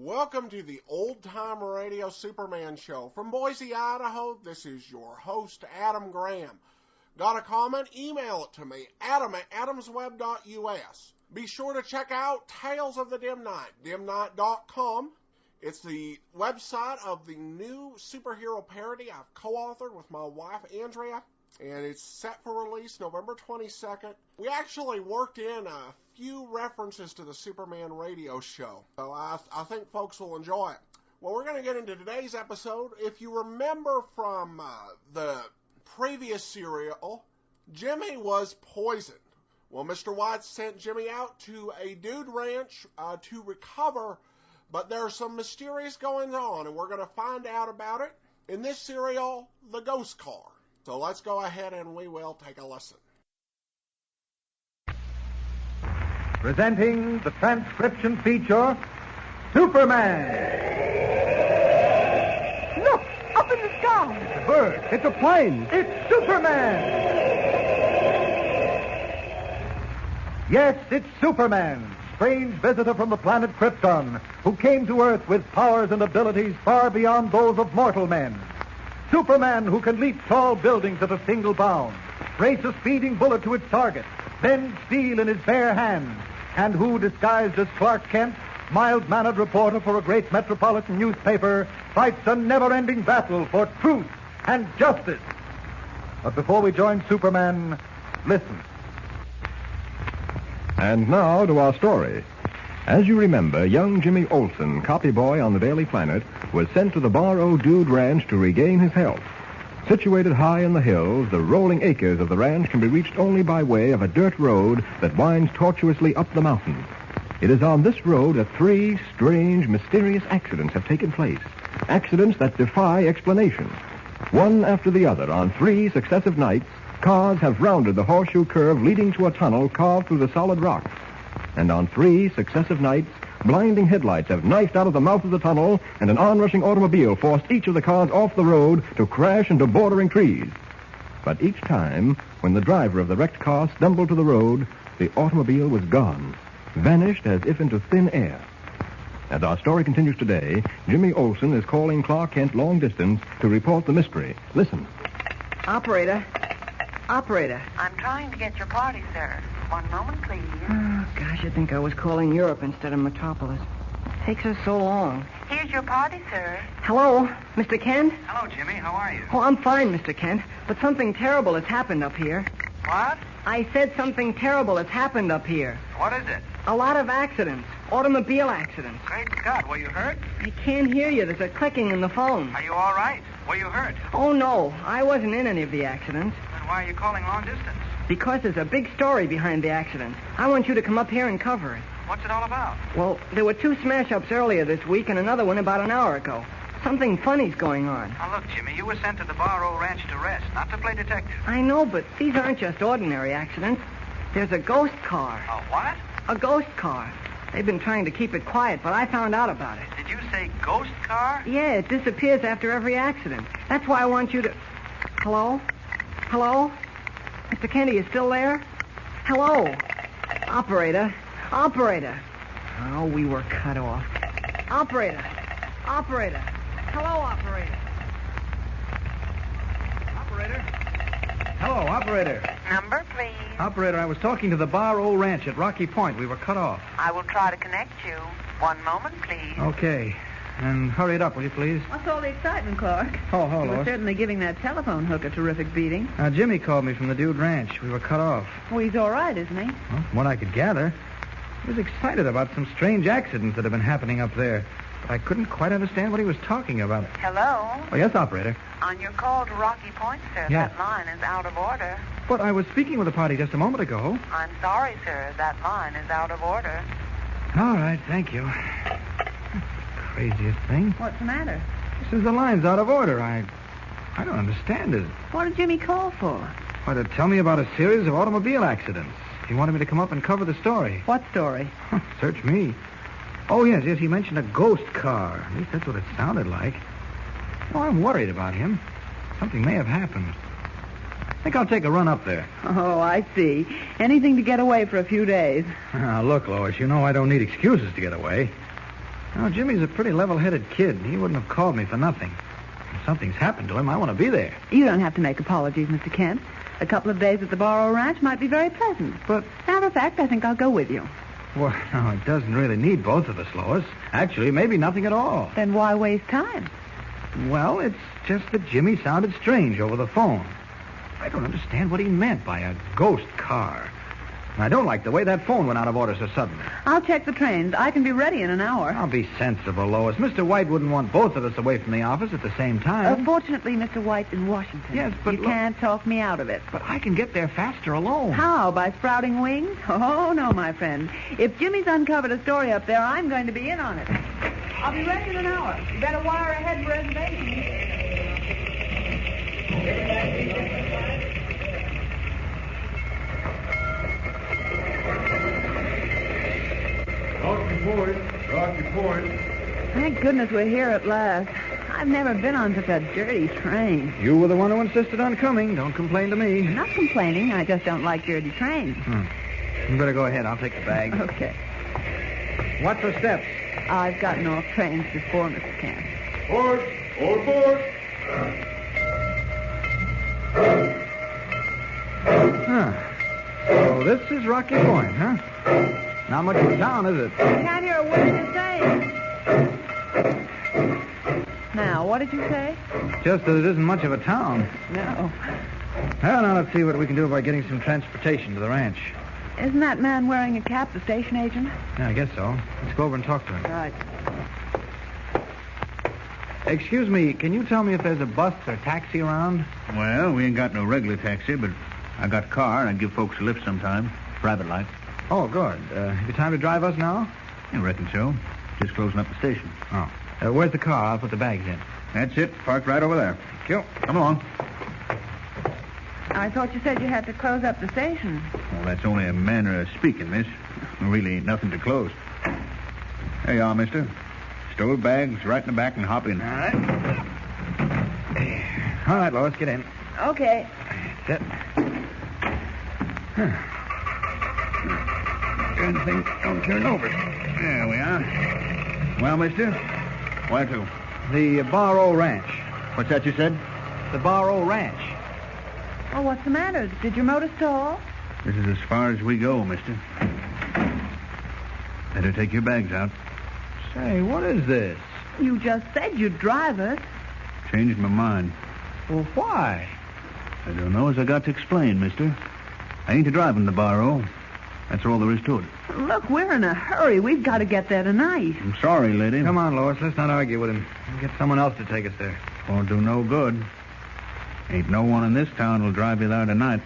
Welcome to the Old Time Radio Superman Show. From Boise, Idaho, this is your host, Adam Graham. Got a comment? Email it to me, adam@adamsweb.us. Be sure to check out Tales of the Dim Night, dimnight.com. It's the website of the new superhero parody I've co-authored with my wife, Andrea, and it's set for release November 22nd. We actually worked in a few references to the Superman radio show, so I think folks will enjoy it. Well, we're going to get into today's episode. If you remember from the previous serial, Jimmy was poisoned. Well, Mr. White sent Jimmy out to a dude ranch to recover, but there's some mysterious goings on, and we're going to find out about it in this serial, The Ghost Car. So let's go ahead and we will take a listen. Presenting the transcription feature, Superman. Look, up in the sky. It's a bird. It's a plane. It's Superman. Yes, it's Superman, strange visitor from the planet Krypton, who came to Earth with powers and abilities far beyond those of mortal men. Superman, who can leap tall buildings at a single bound, race a speeding bullet to its target, bend steel in his bare hands, and who, disguised as Clark Kent, mild-mannered reporter for a great metropolitan newspaper, fights a never-ending battle for truth and justice. But before we join Superman, listen. And now to our story. As you remember, young Jimmy Olsen, copy boy on the Daily Planet, was sent to the Bar-O Dude Ranch to regain his health. Situated high in the hills, the rolling acres of the ranch can be reached only by way of a dirt road that winds tortuously up the mountain. It is on this road that three strange, mysterious accidents have taken place. Accidents that defy explanation. One after the other, on 3 successive nights, cars have rounded the horseshoe curve leading to a tunnel carved through the solid rock. And on 3 successive nights, blinding headlights have knifed out of the mouth of the tunnel, and an onrushing automobile forced each of the cars off the road to crash into bordering trees. But each time, when the driver of the wrecked car stumbled to the road, the automobile was gone, vanished as if into thin air. As our story continues today, Jimmy Olsen is calling Clark Kent long distance to report the mystery. Listen. Operator. I'm trying to get your party, sir. One moment, please. Oh, gosh, I think I was calling Europe instead of Metropolis. It takes us so long. Here's your party, sir. Hello, Mr. Kent? Hello, Jimmy. How are you? Oh, I'm fine, Mr. Kent. But something terrible has happened up here. What? I said something terrible has happened up here. What is it? A lot of accidents. Automobile accidents. Great Scott, were you hurt? I can't hear you. There's a clicking in the phone. Are you all right? Were you hurt? Oh, no. I wasn't in any of the accidents. Then why are you calling long distance? Because there's a big story behind the accident. I want you to come up here and cover it. What's it all about? Well, there were 2 smash-ups earlier this week and another one about an hour ago. Something funny's going on. Now, look, Jimmy, you were sent to the Bar-O Ranch to rest, not to play detective. I know, but these aren't just ordinary accidents. There's a ghost car. A what? A ghost car. They've been trying to keep it quiet, but I found out about it. Did you say ghost car? Yeah, it disappears after every accident. That's why I want you to... Hello? Hello? Mr. Kent, are you still there? Hello? Operator? Oh, we were cut off. Operator? Hello, operator? Hello, operator. Number, please. Operator, I was talking to the Bar-O Ranch at Rocky Point. We were cut off. I will try to connect you. One moment, please. Okay. And hurry it up, will you, please? What's all the excitement, Clark? Oh, hello. You were certainly giving that telephone hook a terrific beating. Jimmy called me from the Dude Ranch. We were cut off. Oh, he's all right, isn't he? Well, from what I could gather, he was excited about some strange accidents that have been happening up there. But I couldn't quite understand what he was talking about. Hello? Oh, yes, operator. On your call to Rocky Point, sir, Yes. That line is out of order. But I was speaking with the party just a moment ago. I'm sorry, sir. That line is out of order. All right, thank you. Craziest thing. What's the matter? Says the line's out of order. I don't understand it. What did Jimmy call for? Why, to tell me about a series of automobile accidents. He wanted me to come up and cover the story. What story? Search me. Oh, yes, he mentioned a ghost car. At least that's what it sounded like. Oh, I'm worried about him. Something may have happened. I think I'll take a run up there. Oh, I see. Anything to get away for a few days. Now, look, Lois, you know I don't need excuses to get away. Oh, Jimmy's a pretty level-headed kid. He wouldn't have called me for nothing. If something's happened to him, I want to be there. You don't have to make apologies, Mr. Kent. A couple of days at the Barrow Ranch might be very pleasant. But... Matter of fact, I think I'll go with you. Well, no, it doesn't really need both of us, Lois. Actually, maybe nothing at all. Then why waste time? Well, it's just that Jimmy sounded strange over the phone. I don't understand what he meant by a ghost car. And I don't like the way that phone went out of order so suddenly. I'll check the trains. I can be ready in an hour. I'll be sensible, Lois. Mr. White wouldn't want both of us away from the office at the same time. Fortunately, Mr. White's in Washington. Yes, but you can't talk me out of it. But I can get there faster alone. How? By sprouting wings? Oh, no, my friend. If Jimmy's uncovered a story up there, I'm going to be in on it. I'll be ready in an hour. You better wire ahead for reservations. Rocky Point. Thank goodness we're here at last. I've never been on such a dirty train. You were the one who insisted on coming. Don't complain to me. I'm not complaining. I just don't like dirty trains. You better go ahead. I'll take the bag. Okay. Watch the steps. I've gotten off trains before, Mr. Kent. Port! All port! So this is Rocky Point, huh? Not much of a town, is it? I can't hear a word you're saying. Now, what did you say? Just that it isn't much of a town. No. Well, now let's see what we can do about getting some transportation to the ranch. Isn't that man wearing a cap the station agent? Yeah, I guess so. Let's go over and talk to him. Right. Excuse me, can you tell me if there's a bus or taxi around? Well, we ain't got no regular taxi, but I got a car, and I'd give folks a lift sometime. Private like. Oh, good. Have you time to drive us now? I reckon so. Just closing up the station. Oh. Where's the car? I'll put the bags in. That's it. Parked right over there. Thank you. Come along. I thought you said you had to close up the station. Well, that's only a manner of speaking, miss. There really ain't nothing to close. There you are, mister. Stow the bags right in the back and hop in. All right. All right, Lois, get in. Okay. That's it. Turn the thing. Don't turn over. There we are. Well, mister, where to? The Barrow Ranch. What's that you said? The Barrow Ranch. Oh, what's the matter? Did your motor stall? This is as far as we go, mister. Better take your bags out. Say, what is this? You just said you'd drive us. Changed my mind. Well, why? I don't know as I got to explain, mister. I ain't a-driving the Barrow. That's all there is to it. Look, we're in a hurry. We've got to get there tonight. I'm sorry, lady. Come on, Lois. Let's not argue with him. We'll get someone else to take us there. Won't do no good. Ain't no one in this town will drive you there tonight.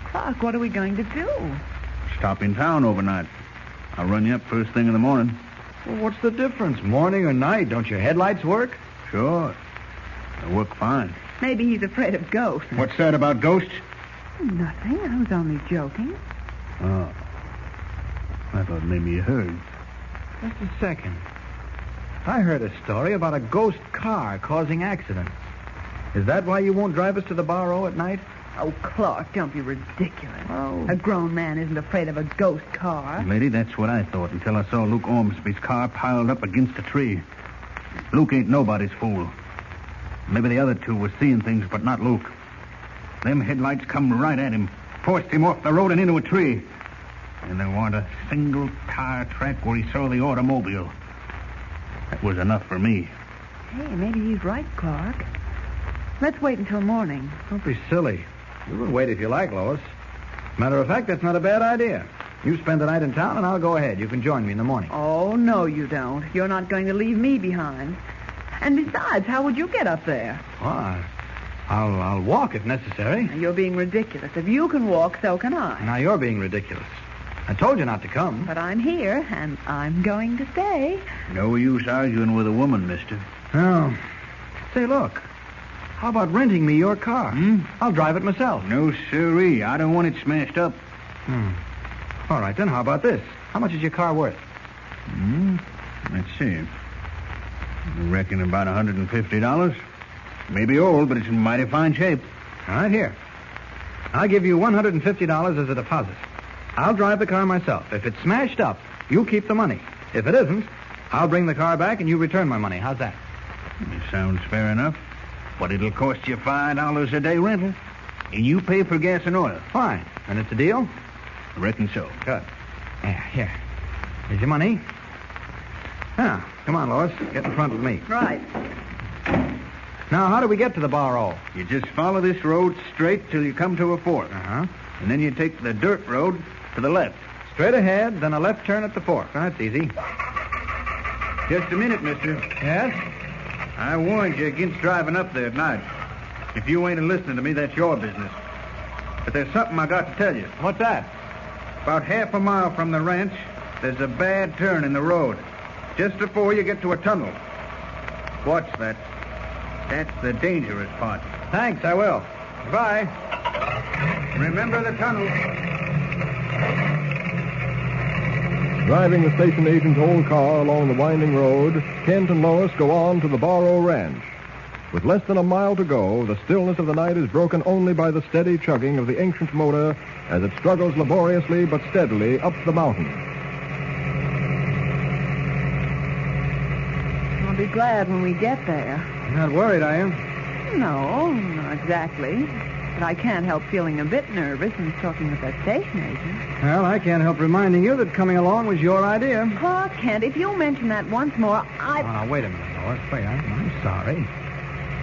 Clark, what are we going to do? Stop in town overnight. I'll run you up first thing in the morning. Well, what's the difference, morning or night? Don't your headlights work? Sure. They work fine. Maybe he's afraid of ghosts. What's that about ghosts? Nothing. I was only joking. Oh. I thought maybe you heard. Just a second. I heard a story about a ghost car causing accidents. Is that why you won't drive us to the Barrow at night? Oh, Clark, don't be ridiculous. Oh. A grown man isn't afraid of a ghost car. Lady, that's what I thought until I saw Luke Ormsby's car piled up against a tree. Luke ain't nobody's fool. Maybe the other two were seeing things, but not Luke. Them headlights come right at him, forced him off the road and into a tree. And there weren't a single tire track where he saw the automobile. That was enough for me. Hey, maybe he's right, Clark. Let's wait until morning. Don't be silly. You can wait if you like, Lois. Matter of fact, that's not a bad idea. You spend the night in town, and I'll go ahead. You can join me in the morning. Oh, no, you don't. You're not going to leave me behind. And besides, how would you get up there? Well, I'll walk if necessary. You're being ridiculous. If you can walk, so can I. Now you're being ridiculous. I told you not to come. But I'm here, and I'm going to stay. No use arguing with a woman, mister. Oh. Say, look. How about renting me your car? I'll drive it myself. No, sirree. I don't want it smashed up. All right, then how about this? How much is your car worth? Let's see. I reckon about $150. Maybe old, but it's in mighty fine shape. All right, here. I'll give you $150 as a deposit. I'll drive the car myself. If it's smashed up, you keep the money. If it isn't, I'll bring the car back and you return my money. How's that? It sounds fair enough. But it'll cost you $5 a day rental. And you pay for gas and oil. Fine. And it's a deal? I reckon so. Good. Yeah, here. Here's your money. Now, come on, Lois. Get in front with me. Right. Now, how do we get to the Bar O? You just follow this road straight till you come to a fork. Uh-huh. And then you take the dirt road to the left. Straight ahead, then a left turn at the fork. That's easy. Just a minute, mister. Yes? I warned you against driving up there at night. If you ain't listening to me, that's your business. But there's something I got to tell you. What's that? About half a mile from the ranch, there's a bad turn in the road. Just before you get to a tunnel. Watch that. That's the dangerous part. Thanks, I will. Goodbye. Remember the tunnel. Driving the station agent's old car along the winding road, Kent and Lois go on to the Bar O Ranch. With less than a mile to go, the stillness of the night is broken only by the steady chugging of the ancient motor as it struggles laboriously but steadily up the mountain. I'll be glad when we get there. You're not worried, are you? No, not exactly. But I can't help feeling a bit nervous in talking with that station agent. Well, I can't help reminding you that coming along was your idea. Oh, Kent, if you mention that once more, Oh, now, wait a minute, Lois. Wait, I'm sorry.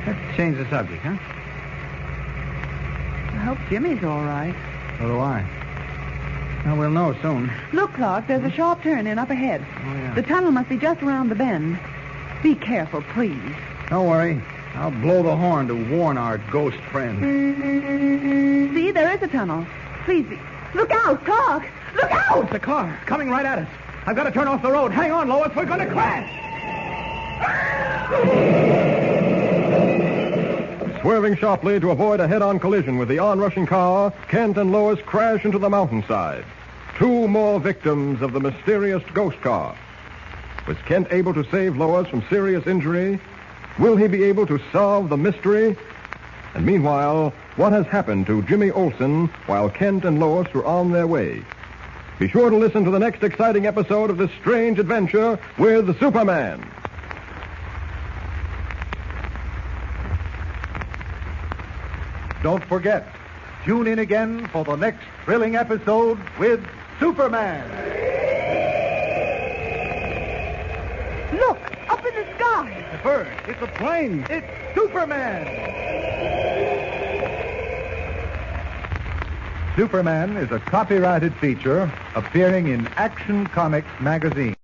Let's change the subject, huh? I hope Jimmy's all right. So do I. Well, we'll know soon. Look, Clark, there's a sharp turn in up ahead. Oh, yeah. The tunnel must be just around the bend. Be careful, please. Don't worry. I'll blow the horn to warn our ghost friend. See, there is a tunnel. Please, look out, Clark! Look out! It's a car coming right at us. I've got to turn off the road. Hang on, Lois. We're going to crash. Swerving sharply to avoid a head-on collision with the onrushing car, Kent and Lois crash into the mountainside. 2 more victims of the mysterious ghost car. Was Kent able to save Lois from serious injury? Will he be able to solve the mystery? And meanwhile, what has happened to Jimmy Olsen while Kent and Lois were on their way? Be sure to listen to the next exciting episode of this strange adventure with the Superman. Don't forget, tune in again for the next thrilling episode with Superman. Look, up in the sky. A bird. It's a plane. It's Superman. Superman is a copyrighted feature appearing in Action Comics magazine.